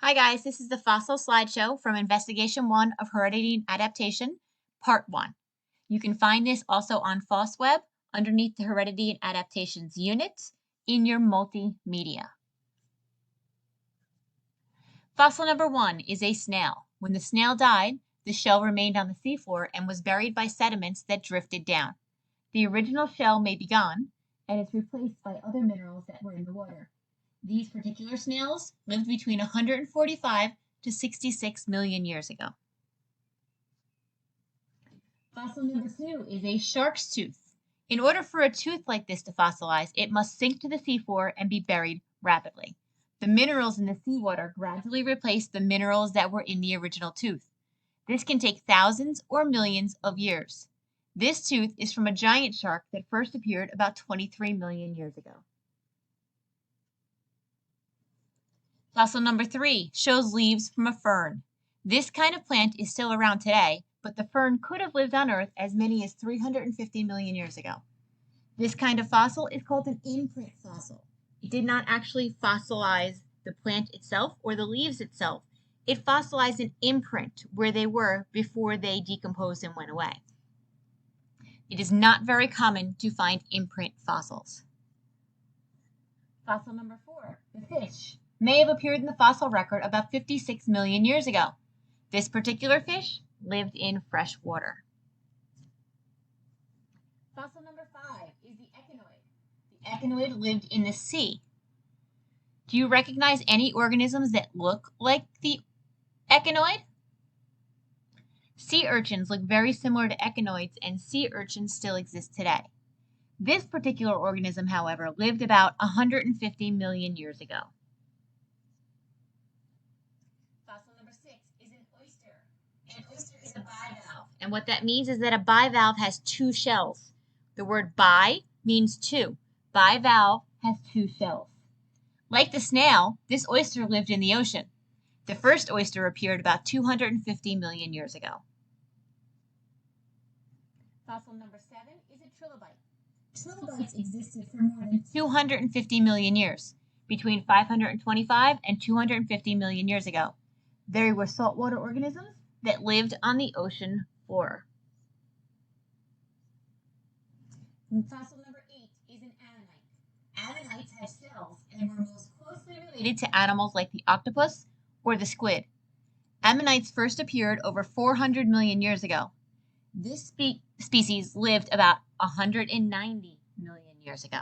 Hi guys, this is the Fossil Slideshow from Investigation 1 of Heredity and Adaptation, Part 1. You can find this also on FOSSWeb underneath the Heredity and Adaptations unit in your multimedia. Fossil number 1 is a snail. When the snail died, the shell remained on the seafloor and was buried by sediments that drifted down. The original shell may be gone and is replaced by other minerals that were in the water. These particular snails lived between 145 to 66 million years ago. Fossil number 2 is a shark's tooth. In order for a tooth like this to fossilize, it must sink to the seafloor and be buried rapidly. The minerals in the seawater gradually replace the minerals that were in the original tooth. This can take thousands or millions of years. This tooth is from a giant shark that first appeared about 23 million years ago. Fossil number 3 shows leaves from a fern. This kind of plant is still around today, but the fern could have lived on Earth as many as 350 million years ago. This kind of fossil is called an imprint fossil. It did not actually fossilize the plant itself or the leaves itself. It fossilized an imprint where they were before they decomposed and went away. It is not very common to find imprint fossils. Fossil number 4, the fish, may have appeared in the fossil record about 56 million years ago. This particular fish lived in fresh water. Fossil number 5 is the echinoid. The echinoid lived in the sea. Do you recognize any organisms that look like the echinoid? Sea urchins look very similar to echinoids, and sea urchins still exist today. This particular organism, however, lived about 150 million years ago. Fossil number 6 is an oyster. An oyster is a bivalve, and what that means is that a bivalve has two shells. The word bi means two. Bivalve has two shells. Like the snail, this oyster lived in the ocean. The first oyster appeared about 250 million years ago. Fossil number 7 is a trilobite. Trilobites existed for more than 250 million years, between 525 and 250 million years ago. They were saltwater organisms that lived on the ocean floor. Fossil number 8 is an ammonite. Ammonites had shells and were most closely related to animals like the octopus or the squid. Ammonites first appeared over 400 million years ago. This species lived about 190 million years ago.